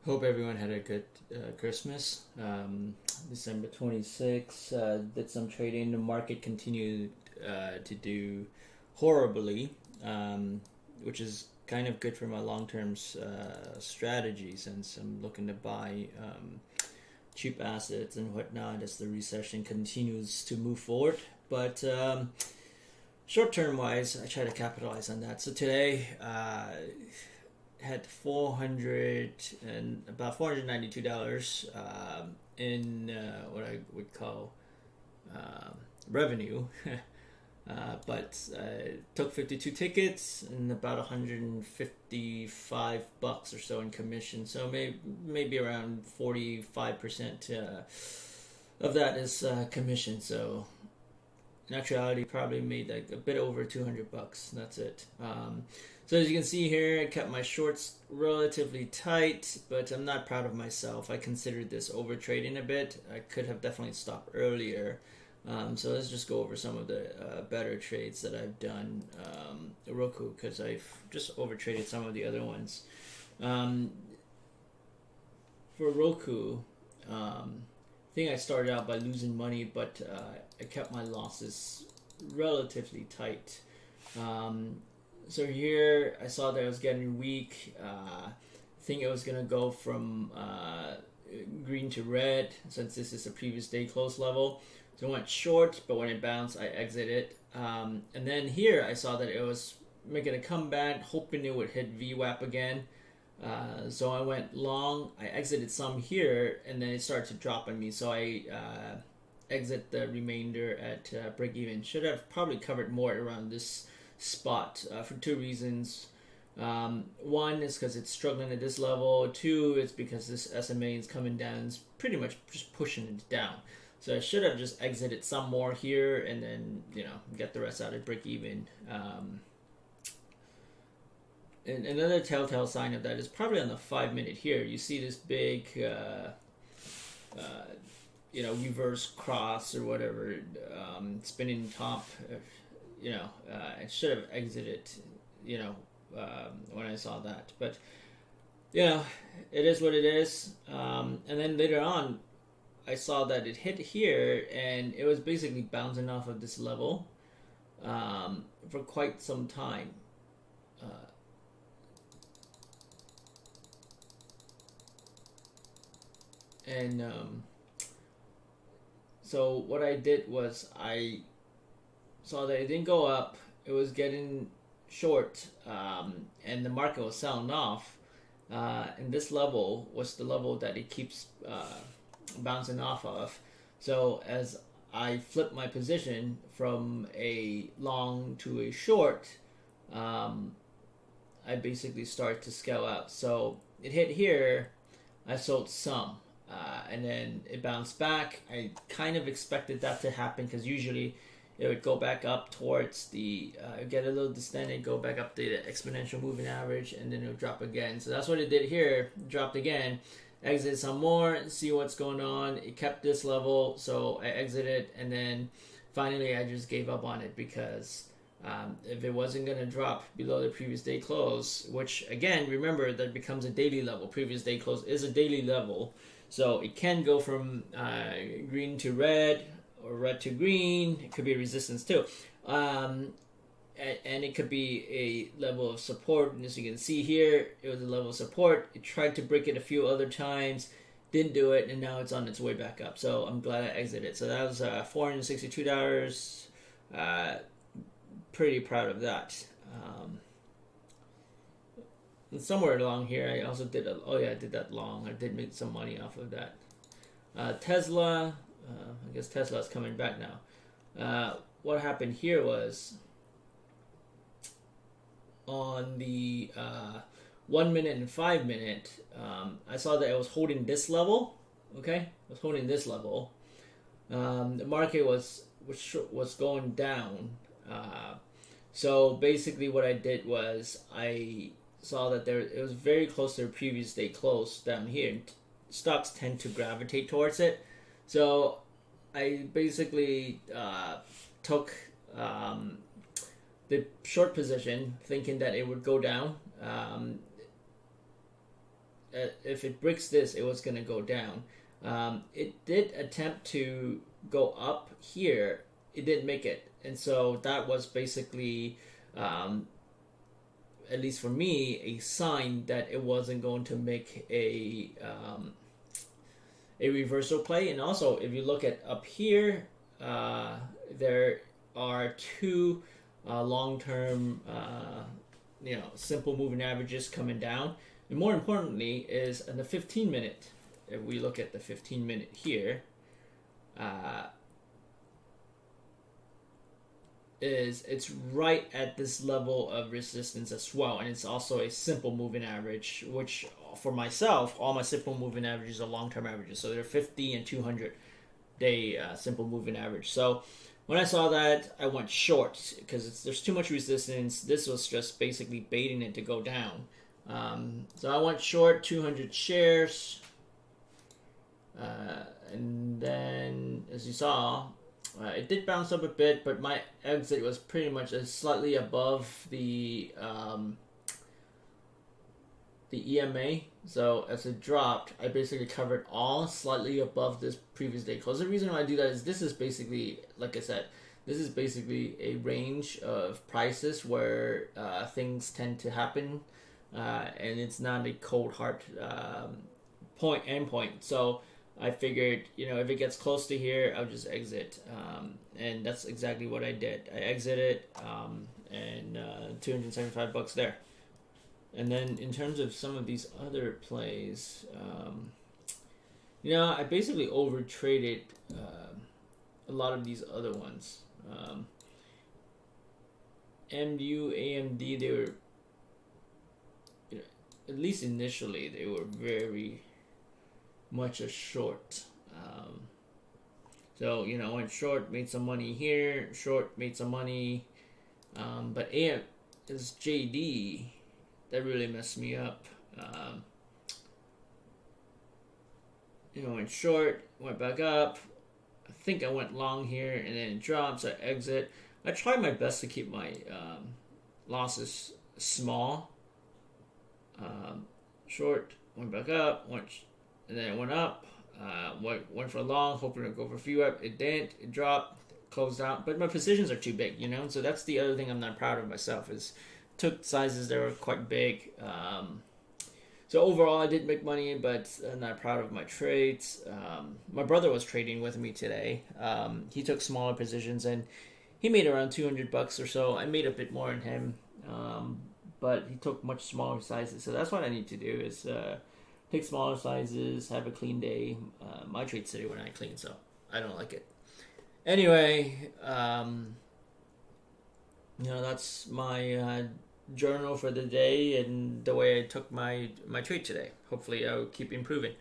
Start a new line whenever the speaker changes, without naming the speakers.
Hope everyone had a good Christmas. December 26th, did some trading. The market continued to do horribly, which is kind of good for my long term strategy since I'm looking to buy cheap assets and whatnot as the recession continues to move forward. But short term wise, I try to capitalize on that. So today, had 400 and about $492 in what I would call revenue. But took 52 tickets and about 155 bucks or so in commission. So maybe around 45% of that is commission. So in actuality, probably made like a bit over 200 bucks. That's it. So as you can see here, I kept my shorts relatively tight, but I'm not proud of myself. I considered this over trading a bit. I could have definitely stopped earlier. So let's just go over some of the better trades that I've done. Roku, because I've just over traded some of the other ones. For Roku, I think I started out by losing money, but I kept my losses relatively tight. So here I saw that it was getting weak. I think it was going to go from green to red since this is a previous day close level. So I went short, but when it bounced, I exited. And then here I saw that it was making a comeback, hoping it would hit VWAP again. So I went long. I exited some here, and then it started to drop on me. So I exit the remainder at break even. Should have probably covered more around this spot for two reasons. One is because it's struggling at this level. Two, it's because this SMA is coming down. It's pretty much just pushing it down. So I should have just exited some more here and then, get the rest out at break even. And another telltale sign of that is probably on the 5 minute here. You see this big, reverse cross or whatever, spinning top. I should have exited, when I saw that. But, it is what it is. And then later on, I saw that it hit here, and it was basically bouncing off of this level for quite some time. So what I did was I saw that it didn't go up. It was getting short, and the market was selling off. And this level was the level that it keeps bouncing off of. So as I flip my position from a long to a short, I basically start to scale out. So it hit here, I sold some, and then it bounced back. I kind of expected that to happen because usually it would go back up towards the, get a little distended, go back up to the exponential moving average, and then it would drop again. So that's what it did here, dropped again. Exit some more, see what's going on. It kept this level, so I exited, and then finally I just gave up on it because if it wasn't going to drop below the previous day close, which again, remember that becomes a daily level. Previous day close is a daily level, so it can go from green to red or red to green. It could be resistance too. And it could be a level of support. And as you can see here, it was a level of support. It tried to break it a few other times, didn't do it, and now it's on its way back up. So I'm glad I exited. So that was $462. Pretty proud of that. And somewhere along here, I also did I did that long. I did make some money off of that. Tesla, I guess Tesla is coming back now. What happened here was, on the 1 minute and 5 minute, I saw that it was holding this level. Okay, it was holding this level. The market was going down. So basically, what I did was I saw that it was very close to the previous day close down here. Stocks tend to gravitate towards it. So I basically took the short position, thinking that it would go down. if it breaks this, it was going to go down. It did attempt to go up here. It didn't make it, and so that was basically, at least for me, a sign that it wasn't going to make a reversal play. And also, if you look at up here, there are two long-term, simple moving averages coming down. And more importantly is in the 15 minute, if we look at the 15 minute here, it's right at this level of resistance as well. And it's also a simple moving average, which for myself, all my simple moving averages are long-term averages. So they're 50 and 200 day simple moving average. So when I saw that, I went short because there's too much resistance. This was just basically baiting it to go down. So I went short 200 shares. And then, as you saw, it did bounce up a bit, but my exit was pretty much slightly above the EMA. So as it dropped, I basically covered all slightly above this previous day close. The reason why I do that is this is basically, like I said, this is basically a range of prices where things tend to happen, and it's not a cold hard endpoint. So I figured, if it gets close to here, I'll just exit, and that's exactly what I did. I exited, and $275 there. And then in terms of some of these other plays, I basically over traded a lot of these other ones. MU, AMD, they were, at least initially, they were very much a short. So, I went short, made some money here, short, made some money. But AM is JD, that really messed me up. Went short, went back up. I think I went long here and then it dropped, so I exit. I tried my best to keep my losses small. Short, went back up, and then it went up. Went for long, hoping to go for a few up. It didn't. It dropped, closed out. But my positions are too big, So that's the other thing I'm not proud of myself is took sizes that were quite big. So overall, I did make money, but I'm not proud of my trades. My brother was trading with me today. He took smaller positions and he made around $200 or so. I made a bit more than him, but he took much smaller sizes. So that's what I need to do is take smaller sizes, have a clean day. My trades today were not clean, so I don't like it. Anyway, that's my journal for the day and the way I took my trade today. Hopefully I'll keep improving.